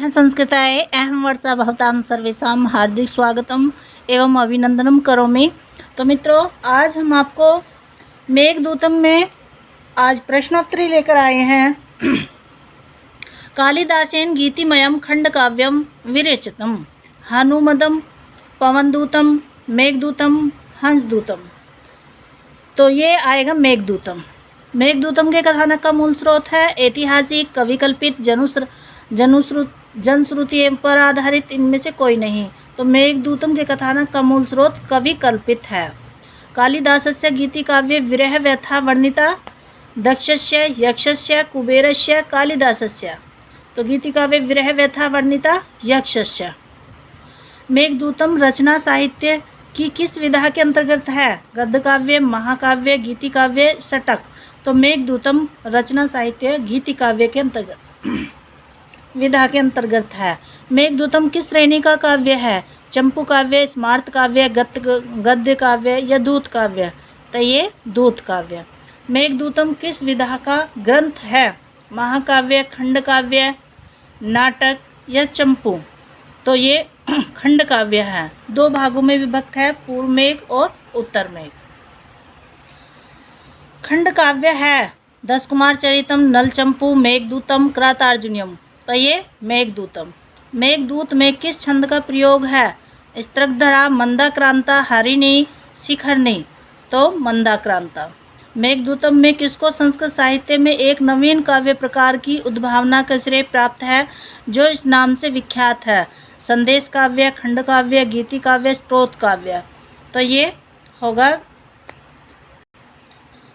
अथ संस्कृताय अहम वर्षा भवतां सर्वेषां हार्दिक स्वागतम एवं अभिनंदनम करोमि। तो मित्रों, आज हम आपको मेघदूतम में आज प्रश्नोत्तरी लेकर आए हैं। कालिदासेन गीतिमयम खंडकाव्यम विरचितम हनुमदम पवनदूतम मेघदूतम हंसदूतम। तो ये आएगा मेघदूतम। मेघदूतम के कथानक का मूल स्रोत है ऐतिहासिक, कवि कल्पित, जनश्रुति पर आधारित, इनमें से कोई नहीं। तो मेघदूतम के कथानक का मूल स्रोत कवि कल्पित है। कालिदासस्य गीतिकाव्ये विरह व्यथा वर्णिता दक्षस्य यक्षस्य कुबेरस्य कालिदासस्य। तो गीतिकाव्ये विरह व्यथा वर्णिता यक्षस्य। मेघदूतम रचना साहित्य की किस विधा के अंतर्गत है? गद्य काव्य, महाकाव्य, गीति काव्य, षटक। तो मेघदूतम रचना साहित्य गीति काव्य के अंतर्गत विधा के अंतर्गत है। मेघदूतम किस श्रेणी का काव्य है? चंपू काव्य, स्मार्त काव्य, गद्य काव्य या दूत काव्य? तो ये दूत काव्य। मेघदूतम किस विधा का ग्रंथ है? महाकाव्य, खंड काव्य, नाटक या चंपू? तो ये खंड काव्य है। दो भागों में विभक्त है, पूर्व मेघ और उत्तर मेघ। खंड काव्य है दस कुमार चरितम, नल चंपू, मेघदूतम, कृतार्जुनीयम। तो ये मेघदूतम। मेघदूत में किस छंद का प्रयोग है? स्त्रकधरा, मंदाक्रांता, हरिणी, शिखरणी। तो मंदाक्रांता। मेघदूतम में किसको संस्कृत साहित्य में एक नवीन काव्य प्रकार की उद्भावना का श्रेय प्राप्त है, जो इस नाम से विख्यात है? संदेश काव्य, खंड काव्य, गीति काव्य, स्तोत्र काव्य। तो ये होगा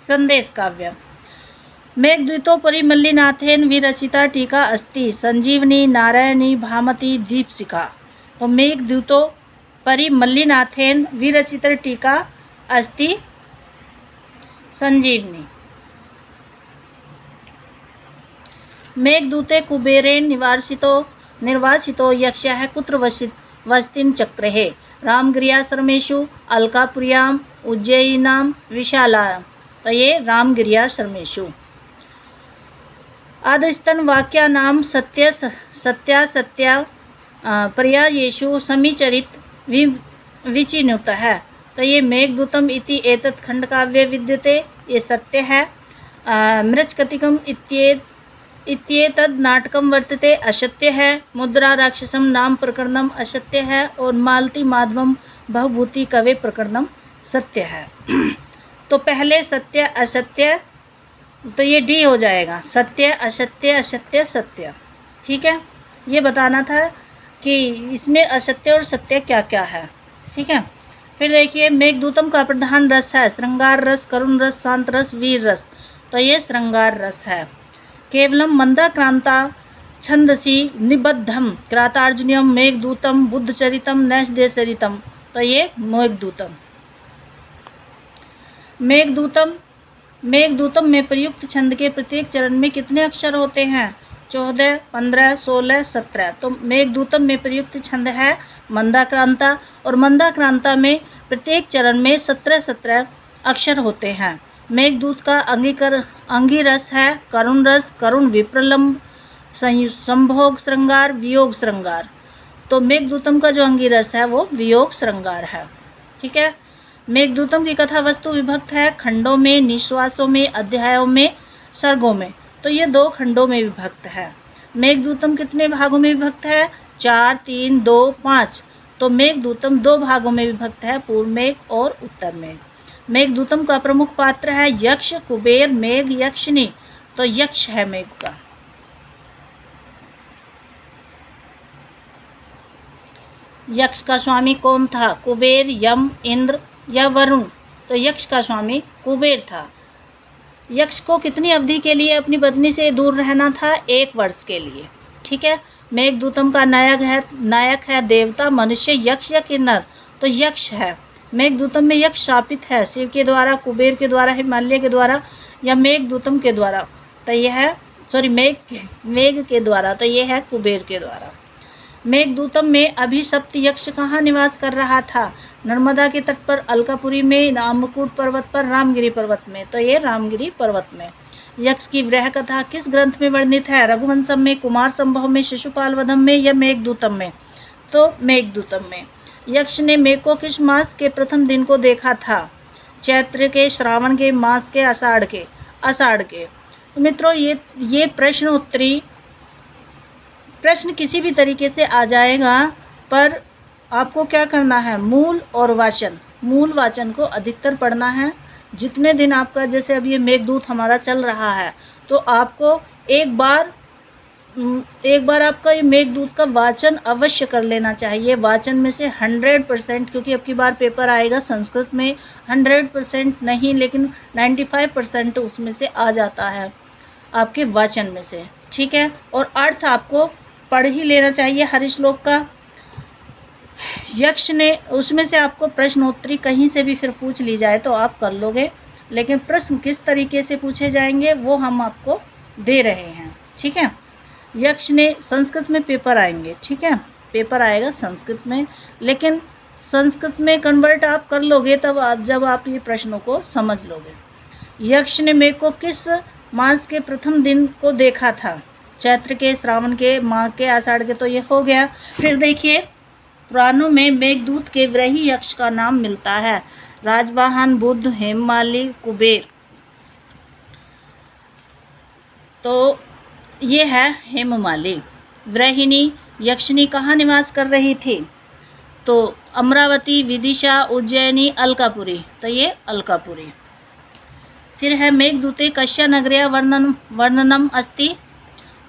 संदेश काव्य। मेघदूतोपरि मल्लिनाथेन विरचिता टीका अस्ति संजीवनी, नारायणी, भामती, दीपशिखा। तो मेघदूतोपरि मल्लिनाथेन विरचिता टीका अस्ति संजीवनी। मेघदूते कुबेरेण निर्वासितो यक्षः कुत्र वसतिं चक्रे? रामगिर्याश्रमेषु, अलकापुर्याम, उज्जयिनाम, विशालायाम। तो ये रामगिर्याश्रमेषु। आदस्तन वाक्यानां सत्यासत्या पर्यायेषु समीचरित विचिनुत है। तो ये मेघदूतम इति एतत् खंडकाव्ये विद्यते, ये सत्य है। मृच्छकटिकम इत्येतद् नाटकम वर्तते, असत्य है। मुद्रा राक्षसम नाम प्रकरणम असत्य है। और मालती माधवम बहुभूति कवे प्रकरणम सत्य है। तो पहले सत्य असत्य, तो ये डी हो जाएगा, सत्य असत्य असत्य सत्य। ठीक है, ये बताना था कि इसमें असत्य और सत्य क्या क्या है। ठीक है, फिर देखिए मेघदूतम का प्रधान रस है श्रृंगार रस, करुण रस, शांत रस, वीर रस। तो ये श्रृंगार रस है। केवलम मंदाक्रांता छंदसी निबद्धम कृतार्जुनीयम मेघदूतम बुद्धचरितम नैषधेयचरितम। तो ये मेघदूतम। मेघदूतम में प्रयुक्त छंद के प्रत्येक चरण में कितने अक्षर होते हैं? 14, 15, 16, 17। तो मेघदूतम में प्रयुक्त छंद है मंदाक्रांता, और मंदाक्रांता में प्रत्येक चरण में 17 अक्षर होते हैं। मेघदूत का अंगिरस है करुण रस, करुण विप्रलंब, संभोग श्रृंगार, वियोग श्रृंगार। तो मेघदूतम का जो अंगिरस है वो वियोग श्रृंगार है। ठीक है, मेघदूतम की कथा वस्तु विभक्त है खंडों में, निश्वासों में, अध्यायों में, सर्गों में। तो ये 2 खंडों में विभक्त है। मेघदूतम कितने भागों में विभक्त है? 4, 3, 2, 5। तो मेघदूतम 2 भागों में विभक्त है, पूर्व मेघ और उत्तर मेघ। मेघदूतम का प्रमुख पात्र है यक्ष, कुबेर, मेघ, यक्षिणी। तो यक्ष है मेघ का। यक्ष का स्वामी कौन था? कुबेर, यम, इंद्र या वरुण? तो यक्ष का स्वामी कुबेर था। यक्ष को कितनी अवधि के लिए अपनी पत्नी से दूर रहना था? 1 वर्ष के लिए। ठीक है, मेघदूतम का नायक है देवता, मनुष्य, यक्ष या किन्नर? तो यक्ष है। मेघदूतम में यक्ष शापित है शिव के द्वारा, कुबेर के द्वारा, हिमालय के द्वारा या मेघदूतम के द्वारा? तो यह है मेघ के द्वारा। तो ये है कुबेर के द्वारा। मेघदूतम में अभिशप्त यक्ष कहाँ निवास कर रहा था? नर्मदा के तट पर, अलकापुरी में, नामकुट पर्वत पर, रामगिरी पर्वत में। तो ये रामगिरी पर्वत में। यक्ष की वृह कथा किस ग्रंथ में वर्णित है? रघुवंशम में, कुमार संभव में, शिशुपाल वधम में या मेघदूतम में? तो मेघदूतम में। यक्ष ने मेघ को किस मास के प्रथम दिन को देखा था? चैत्र के, श्रावण के, मास के, आषाढ़ के? आषाढ़ के। तो मित्रों ये प्रश्न उत्तरी प्रश्न किसी भी तरीके से आ जाएगा, पर आपको क्या करना है? मूल और वाचन, मूल वाचन को अधिकतर पढ़ना है। जितने दिन आपका, जैसे अब ये मेघदूत हमारा चल रहा है, तो आपको एक बार आपका ये मेघदूत का वाचन अवश्य कर लेना चाहिए। वाचन में से 100%, क्योंकि अब की बार पेपर आएगा संस्कृत में, 100% नहीं लेकिन 95% उसमें से आ जाता है आपके वाचन में से, ठीक है। और अर्थ आपको पढ़ ही लेना चाहिए हर श्लोक का। यक्ष ने, उसमें से आपको प्रश्नोत्तरी कहीं से भी फिर पूछ ली जाए तो आप कर लोगे, लेकिन प्रश्न किस तरीके से पूछे जाएंगे वो हम आपको दे रहे हैं, ठीक है। यक्ष ने, संस्कृत में पेपर आएंगे, ठीक है, पेपर आएगा संस्कृत में, लेकिन संस्कृत में कन्वर्ट आप कर लोगे तब जब आप ये प्रश्नों को समझ लोगे। यक्ष ने मेघ को किस मास के प्रथम दिन को देखा था? चैत्र के, श्रावण के, माघ के, आषाढ़ के? तो ये हो गया। फिर देखिए, पुराणों में मेघदूत के व्रही यक्ष का नाम मिलता है। राजवाहन, बुद्ध, हेममाली, कुबेर। तो ये है हेममाली। व्रहिणी यक्षिणी कहाँ निवास कर रही थी? तो अमरावती, विदिशा, उज्जैनी, अलकापुरी। तो ये अलकापुरी। फिर है मेघदूते कश्या नगर्या वर्णनम अस्ति?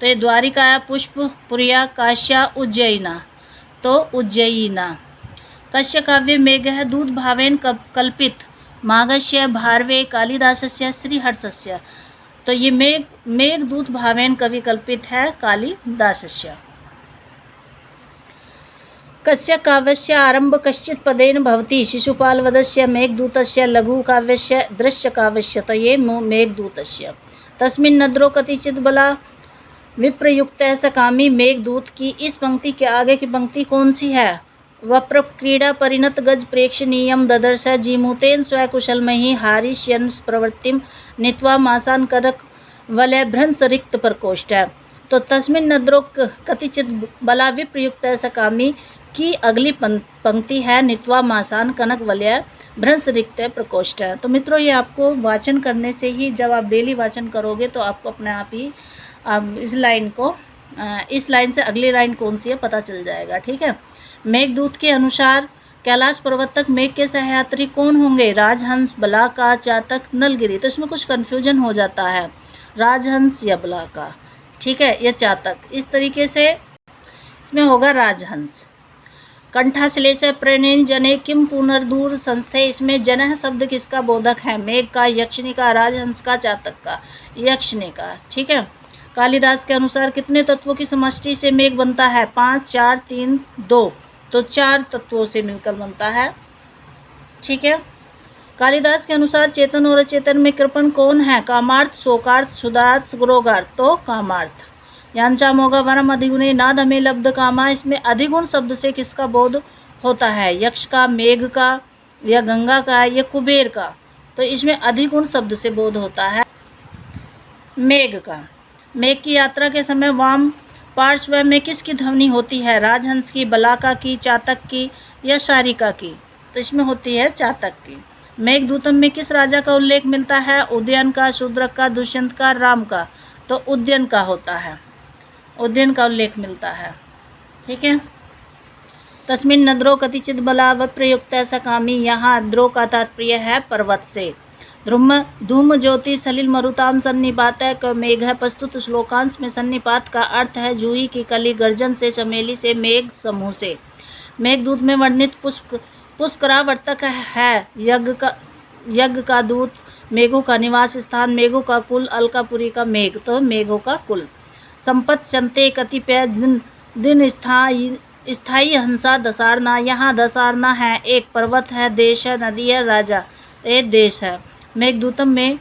तो ये द्वारिका, पुष्पपुरिया, काश्या, उज्जयिना। तो उज्जयिना। कस्य काव्य मेघः दूत भावेन कल्पित माघस्य, भारवे, कालिदासस्य, श्रीहर्षस्य। तो ये मेघदूत भावेन कवि कल्पित है कालिदासस्य। कस्य काव्यस्य आरंभ कश्चित् पदेन भवति? शिशुपाल वधस्य, मेघदूतस्य, लघु काव्यस्य, दृश्य काव्यस्य। तो ये मेघदूतस्य। तस्मिन् नद्रो कतिचित् बला विप्रयुक्तः सकामी। मेघदूत की इस पंक्ति के आगे की पंक्ति कौन सी है? वप्र क्रीड़ा परिणत गज प्रेक्षणीयम ददर्श जीमूतेन स्वकुशलमयी हारिष्यन प्रवृत्तिम नीत्वा मासान करक वलय भ्रंश रिक्त प्रकोष्ठ। तो तस्मिन् नद्रो कतिचित बला विप्रयुक्त सकामी की अगली पंक्ति है नीत्वा मासान कनक वलय भ्रंश रिक्त प्रकोष्ठ। तो मित्रों, ये आपको वाचन करने से ही, जब आप डेली वाचन करोगे तो आपको अपने आप ही इस लाइन से अगली लाइन कौन सी है पता चल जाएगा, ठीक है। मेघदूत के अनुसार कैलाश पर्वत तक मेघ के सहयात्री कौन होंगे? राजहंस, बलाका, चातक, नलगिरी। तो इसमें कुछ कन्फ्यूजन हो जाता है, राजहंस या बलाका, ठीक है, या चातक। इस तरीके से इसमें होगा राजहंस। कंठाश्लेष प्रणयन जने किम पुनर्दूर संस्थे। इसमें जनः शब्द किसका बोधक है? मेघ का, यक्षिणी का, राजहंस का, चातक का? यक्षिणी का, ठीक है। कालिदास के अनुसार कितने तत्वों की समष्टि से मेघ बनता है? 5, 4, 3, 2। तो 4 तत्वों से मिलकर बनता है, ठीक है। कालिदास के अनुसार चेतन और अचेतन में कृपण कौन है? कामार्थ, शोकार्थ, सुधार्थ, गुरोगार्थ। तो कामार्थ। यांचा मोगा वरम अधिगुणे नाद हमें लब्ध कामा। इसमें अधिगुण शब्द से किसका बोध होता है? यक्ष का, मेघ का, या गंगा का, या कुबेर का? तो इसमें अधिगुण शब्द से बोध होता है मेघ का। मेघ की यात्रा के समय वाम पार्श्व में किसकी ध्वनि होती है? राजहंस की, बलाका की, चातक की, या शारिका की? तो इसमें होती है चातक की। मेघदूतम में किस राजा का उल्लेख मिलता है? उदयन का, शूद्रक का, दुष्यंत का, राम का? तो उदयन का होता है, उदयन का उल्लेख मिलता है, ठीक है। तस्मिन् नद्रो कतिचित बला वप्रयुक्त सकामी। यहाँ द्रो का तात्पर्य है पर्वत से। धूम ज्योति सलिल मरुताम सन्निपात क मेघ है। प्रस्तुत श्लोकांश में सन्निपात का अर्थ है जूही की कली, गर्जन से, चमेली से, मेघ समूह से। मेघदूत में वर्णित पुष्करावर्तक है। यज्ञ का दूत, मेघों का निवास स्थान, मेघों का कुल, अलकापुरी का मेघ। तो मेघों का कुल। संपत चंते कतिपय दिन स्थायी हंसा दसारना। यहाँ दसारना है, एक पर्वत है, देश है, नदी है, राजा। तो ये देश है। मेघदूतम में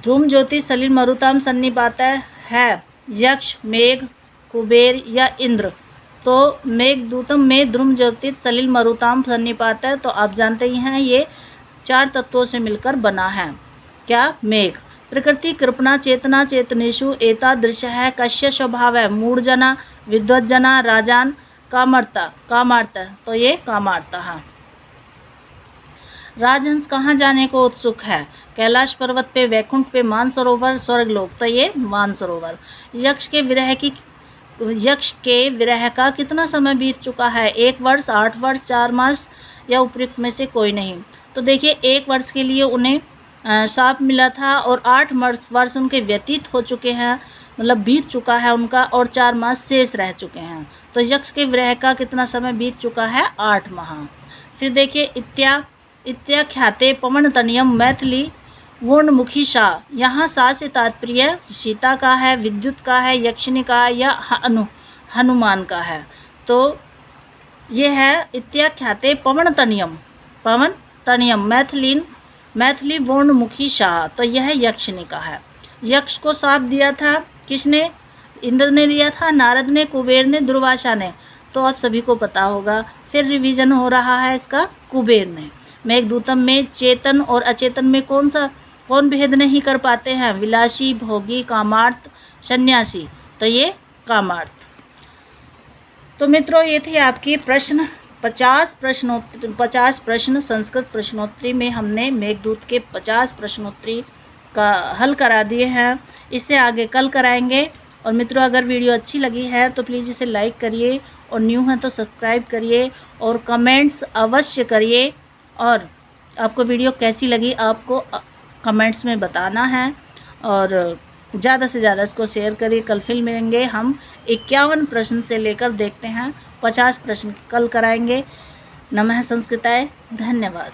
ध्रुम ज्योति सलिल मरुताम सन्निपात है। यक्ष, मेघ, कुबेर या इंद्र। तो मेघदूतम में ध्रुम ज्योति सलिल मरुताम सन्निपात है। तो आप जानते ही हैं ये 4 तत्वों से मिलकर बना है। क्या? मेघ। प्रकृति कृपणा चेतना चेतनेषु एतादृशः कस्य स्वभावः मूढजना विद्वज्जना राजान कामार्ता। तो ये कामार्ता है। राजहंस कहाँ जाने को उत्सुक है? कैलाश पर्वत पे, वैकुंठ पे, मानसरोवर, स्वर्गलोक। तो ये मानसरोवर। यक्ष के विरह का कितना समय बीत चुका है? 1 वर्ष, 8 वर्ष, 4 मास या उपयुक्त में से कोई नहीं। तो देखिए 1 वर्ष के लिए उन्हें शाप मिला था और 8 वर्ष उनके व्यतीत हो चुके हैं, मतलब बीत चुका है उनका, और 4 मास शेष रह चुके हैं। तो यक्ष के विरह का कितना समय बीत चुका है? 8 माह। फिर देखिए इत्याख्याते पवनतनयम मैथिली वर्णमुखी शाह। यहाँ शाह से तात्पर्य सीता का है, विद्युत का है, यक्षिणी का है या हनुमान का है। तो ये है इत्याख्याते पवनतनयम मैथिली वर्णमुखी शाह। तो यह यक्षिणी का है। यक्ष को शाप दिया था किसने? इंद्र ने दिया था, नारद ने, कुबेर ने, दुर्वासा ने। तो आप सभी को पता होगा। फिर रिवीजन हो रहा है इसका। कुबेर ने। मेघदूतम में चेतन और अचेतन में कौन भेद नहीं कर पाते हैं? विलासी, भोगी, कामार्थ, सन्यासी। तो ये कामार्थ। तो मित्रों ये थे आपके प्रश्न। 50 प्रश्न संस्कृत प्रश्नोत्तरी में हमने मेघदूत के 50 प्रश्नोत्तरी का हल करा दिए हैं। इससे आगे कल कराएंगे। और मित्रों अगर वीडियो अच्छी लगी है तो प्लीज़ इसे लाइक करिए, और न्यू है तो सब्सक्राइब करिए, और कमेंट्स अवश्य करिए। और आपको वीडियो कैसी लगी आपको कमेंट्स में बताना है, और ज़्यादा से ज़्यादा इसको शेयर करिए। कल फिर मिलेंगे हम 51 प्रश्न से लेकर देखते हैं 50 प्रश्न कल कराएंगे। नमः संस्कृताय। धन्यवाद।